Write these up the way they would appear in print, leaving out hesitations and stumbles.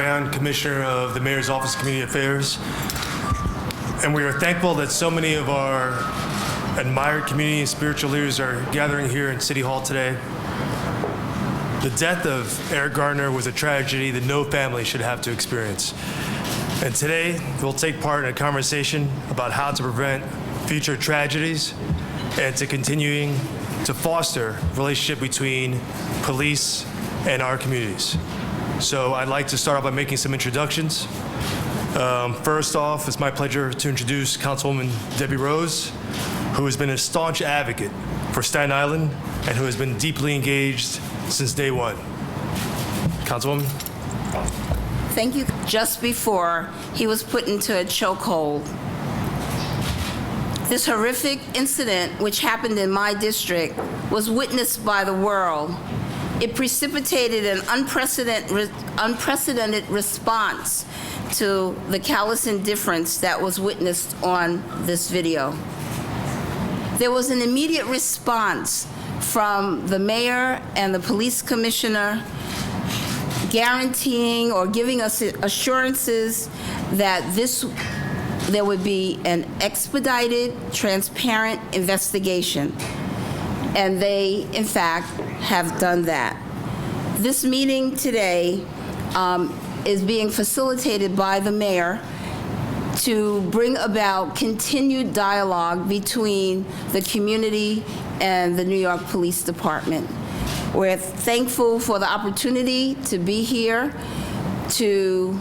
Brown, Commissioner of the Mayor's Office of Community Affairs. And we are thankful that so many of our admired community and spiritual leaders are gathering here in City Hall today. The death of Eric Garner was a tragedy that no family should have to experience. And today, we'll take part in a conversation about how to prevent future tragedies and to continuing to foster relationship between police and our communities. So I'd like to start off by making some introductions. First off, it's my pleasure to introduce Councilwoman Debi Rose, who has been a staunch advocate for Staten Island and who has been deeply engaged since day one. Councilwoman. Thank you. Just before he was put into a chokehold, this horrific incident, which happened in my district, was witnessed by the world. It precipitated an unprecedented response to the callous indifference that was witnessed on this video. There was an immediate response from the mayor and the police commissioner guaranteeing or giving us assurances that there would be an expedited, transparent investigation. And they, in fact, have done that. This meeting today is being facilitated by the mayor to bring about continued dialogue between the community and the New York Police Department. We're thankful for the opportunity to be here to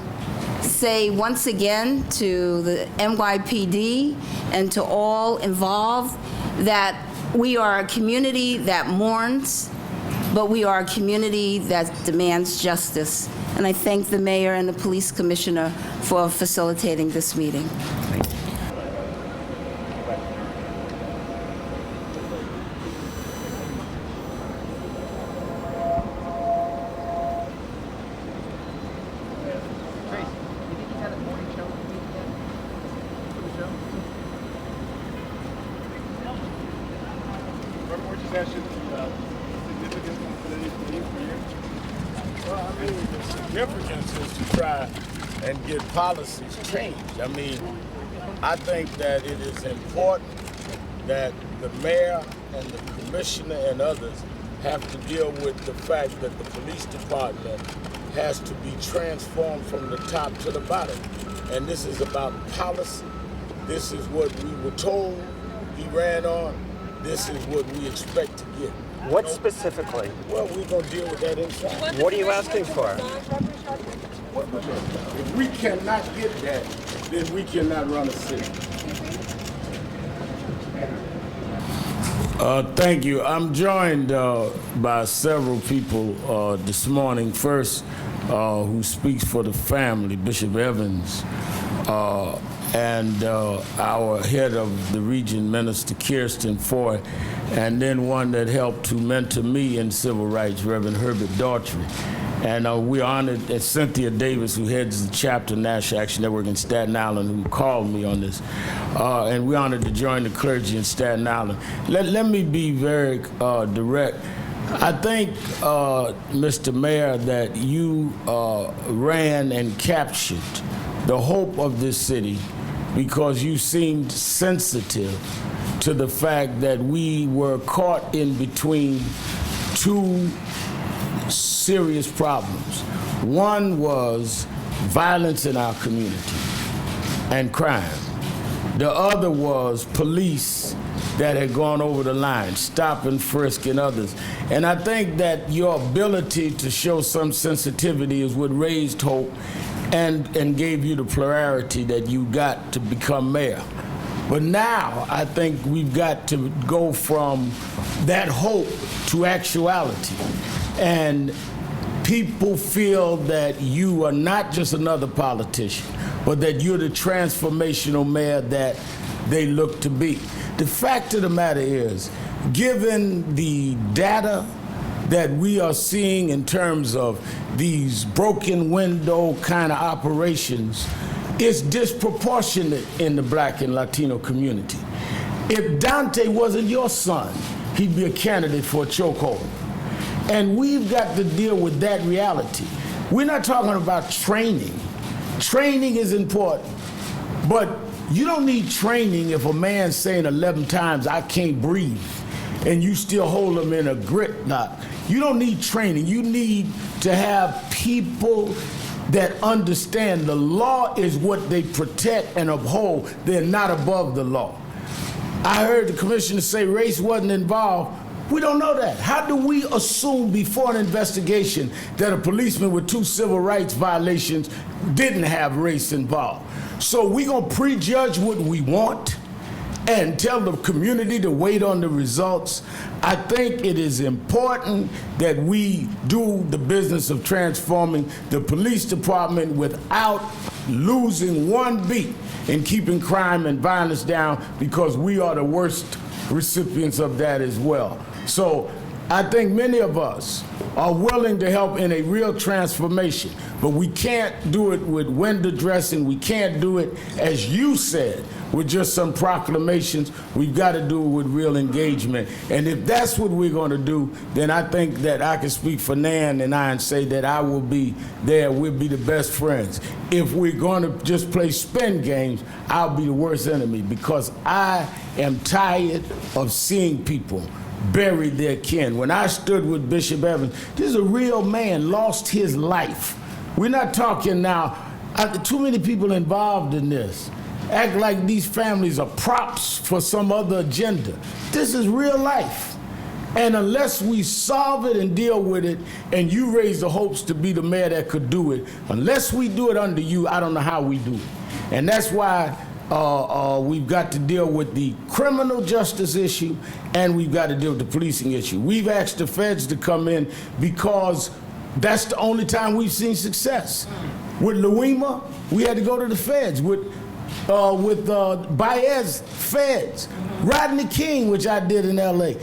say once again to the NYPD and to all involved that we are a community that mourns, but we are a community that demands justice. And I thank the mayor and the police commissioner for facilitating this meeting. Significance is to try and get policies changed. I mean, I think that it is important that the mayor and the commissioner and others have to deal with the fact that the police department has to be transformed from the top to the bottom. And this is about policy. This is what we were told he ran on. This is what we expect to get. What specifically? Well, we're going to deal with that inside. What are you asking for? If we cannot get that, then we cannot run a city. Thank you. I'm joined by several people this morning. First, who speaks for the family, Bishop Evans, and our head of the region, Minister Kirsten Foy, and then one that helped to mentor me in civil rights, Reverend Herbert Daughtry. And we're honored that Cynthia Davis, who heads the chapter National Action Network in Staten Island, who called me on this. And we're honored to join the clergy in Staten Island. Let me be very direct. I think, Mr. Mayor, that you ran and captured the hope of this city because you seemed sensitive to the fact that we were caught in between two serious problems. One was violence in our community and crime. The other was police that had gone over the line, stop and frisk and others. And I think that your ability to show some sensitivity is what raised hope and gave you the plurality that you got to become mayor. But now I think we've got to go from that hope to actuality. And people feel that you are not just another politician, but that you're the transformational mayor that they look to be. The fact of the matter is, given the data that we are seeing in terms of these broken window kind of operations, it's disproportionate in the Black and Latino community. If Dante wasn't your son, he'd be a candidate for a chokehold. And we've got to deal with that reality. We're not talking about training. Training is important, but you don't need training if a man's saying 11 times, I can't breathe, and you still hold him in a gridlock. You don't need training. You need to have people that understand the law is what they protect and uphold. They're not above the law. I heard the commissioner say race wasn't involved. We don't know that. How do we assume before an investigation that a policeman with 2 civil rights violations didn't have race involved? So we're going to prejudge what we want and tell the community to wait on the results. I think it is important that we do the business of transforming the police department without losing one beat in keeping crime and violence down, because we are the worst recipients of that as well. So I think many of us are willing to help in a real transformation, but we can't do it with window dressing. We can't do it, as you said, with just some proclamations. We've got to do it with real engagement. And if that's what we're going to do, then I think that I can speak for Nan and I and say that I will be there. We'll be the best friends. If we're going to just play spin games, I'll be the worst enemy, because I am tired of seeing people bury their kin. When I stood with Bishop Evans, this is a real man, lost his life. We're not talking now, too many people involved in this act like these families are props for some other agenda. This is real life. And unless we solve it and deal with it, and you raise the hopes to be the mayor that could do it, unless we do it under you, I don't know how we do it. And that's why we've got to deal with the criminal justice issue, and we've got to deal with the policing issue. We've asked the feds to come in because that's the only time we've seen success. With Louima, we had to go to the feds. With Baez, feds. Rodney King, which I did in LA,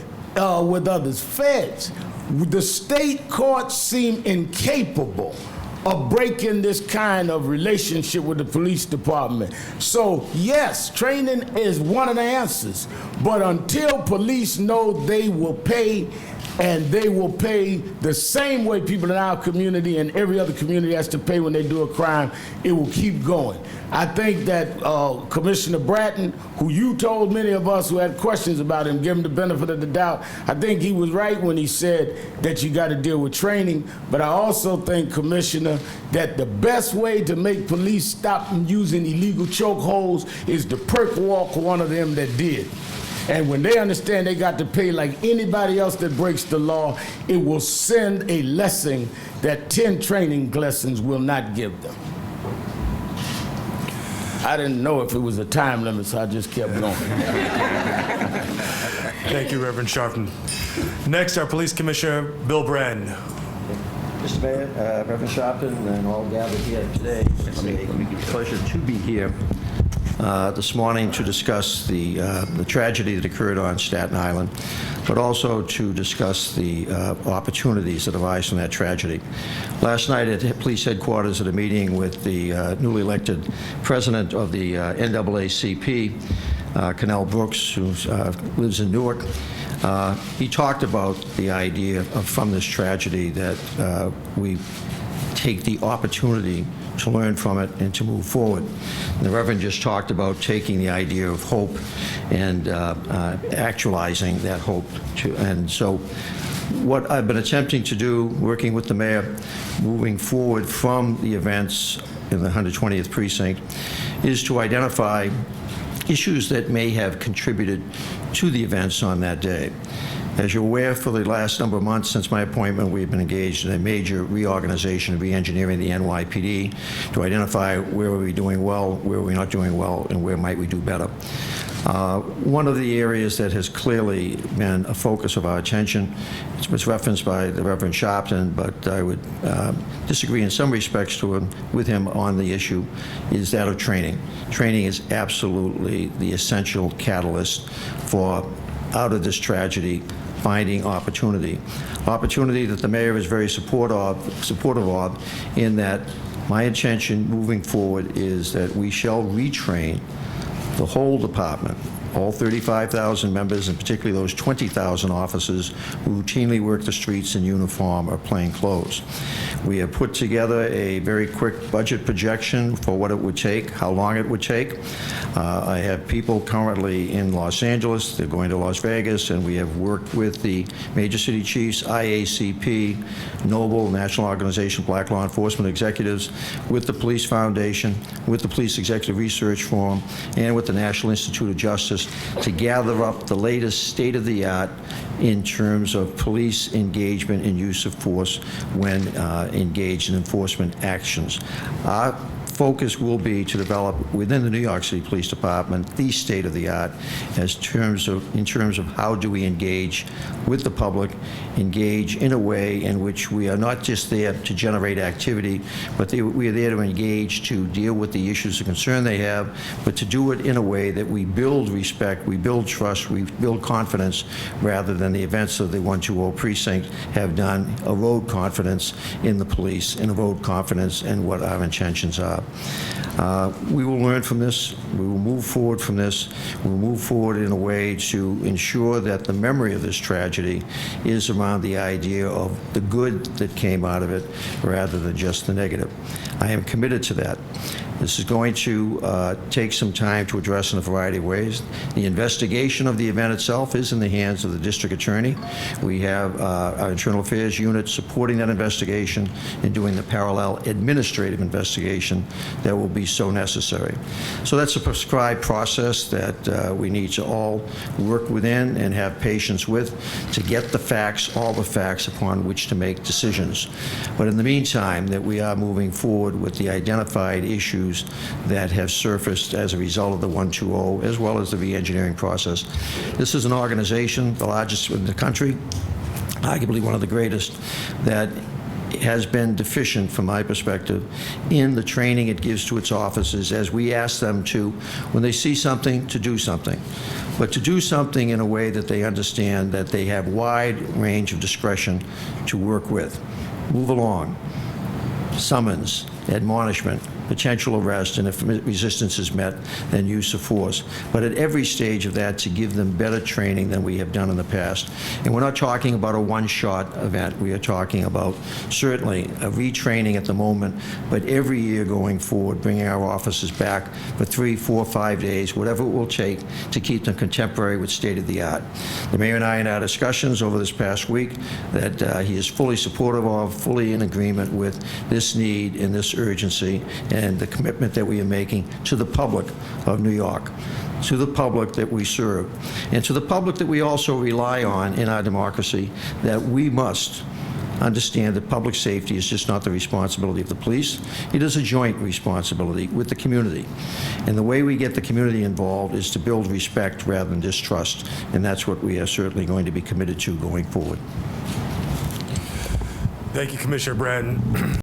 with others, feds. The state courts seem incapable of breaking this kind of relationship with the police department. So yes, training is one of the answers, but until police know they will pay, and they will pay the same way people in our community and every other community has to pay when they do a crime, it will keep going. I think that Commissioner Bratton, who you told many of us who had questions about him, give him the benefit of the doubt, I think he was right when he said that you got to deal with training. But I also think, Commissioner, that the best way to make police stop using illegal chokeholds is to perk walk one of them that did. And when they understand they got to pay like anybody else that breaks the law, it will send a lesson that 10 training lessons will not give them. I didn't know if it was a time limit, so I just kept going. Thank you, Reverend Sharpton. Next, our Police Commissioner, Bill Bratton. Mr. Mayor, Reverend Sharpton, and all gathered here today, it's a pleasure to be here this morning to discuss the tragedy that occurred on Staten Island, but also to discuss the opportunities that arise from that tragedy. Last night at police headquarters at a meeting with the newly elected president of the NAACP, Cannell Brooks, who lives in Newark, he talked about the idea of, from this tragedy, that we take the opportunity to learn from it and to move forward. And the Reverend just talked about taking the idea of hope and actualizing that hope. And so what I've been attempting to do, working with the mayor, moving forward from the events in the 120th precinct, is to identify issues that may have contributed to the events on that day. As you're aware, for the last number of months since my appointment, we've been engaged in a major reorganization and re-engineering the NYPD to identify where are we doing well, where are we not doing well, and where might we do better. One of the areas that has clearly been a focus of our attention, it was referenced by the Reverend Sharpton, but I would disagree in some respects with him on the issue, is that of training. Training is absolutely the essential catalyst for, out of this tragedy, finding opportunity. Opportunity that the mayor is very supportive of, in that my intention moving forward is that we shall retrain the whole department, all 35,000 members, and particularly those 20,000 officers who routinely work the streets in uniform or plain clothes. We have put together a very quick budget projection for what it would take, how long it would take. I have people currently in Los Angeles, they're going to Las Vegas, and we have worked with the major city chiefs, IACP, Noble, National Organization of Black Law Enforcement Executives, with the Police Foundation, with the Police Executive Research Forum, and with the National Institute of Justice to gather up the latest state-of-the-art in terms of police engagement and use of force when engaged in enforcement actions. Our focus will be to develop within the New York City Police Department the state-of-the-art in terms of how do we engage with the public, engage in a way in which we are not just there to generate activity, but we are there to engage to deal with the issues of concern they have, but to do it in a way that we build respect, we build trust, we build confidence, rather than the events of the 120 precinct have done, erode confidence in the police and erode confidence in what our intentions are. We will learn from this. We will move forward from this. We'll move forward in a way to ensure that the memory of this tragedy is around the idea of the good that came out of it rather than just the negative. I am committed to that. This is going to take some time to address in a variety of ways. The investigation of the event itself is in the hands of the district attorney. We have our internal affairs unit supporting that investigation and doing the parallel administrative investigation that will be so necessary. So that's a prescribed process that we need to all work within and have patience with to get the facts, all the facts upon which to make decisions. But in the meantime, that we are moving forward with the identified issues that have surfaced as a result of the 120, as well as the re-engineering process. This is an organization, the largest in the country, arguably one of the greatest, that has been deficient, from my perspective, in the training it gives to its officers as we ask them to, when they see something, to do something. But to do something in a way that they understand that they have wide range of discretion to work with. Move along. Summons, admonishment, potential arrest, and if resistance is met, then use of force. But at every stage of that, to give them better training than we have done in the past. And we're not talking about a one-shot event. We are talking about certainly a retraining at the moment, but every year going forward, bringing our officers back for 3, 4, 5 days, whatever it will take to keep them contemporary with state-of-the-art. The mayor and I, in our discussions over this past week, that he is fully supportive of, fully in agreement with this need and this urgency, and the commitment that we are making to the public of New York, to the public that we serve, and to the public that we also rely on in our democracy, that we must understand that public safety is just not the responsibility of the police. It is a joint responsibility with the community. And the way we get the community involved is to build respect rather than distrust, and that's what we are certainly going to be committed to going forward. Thank you, Commissioner Bratton.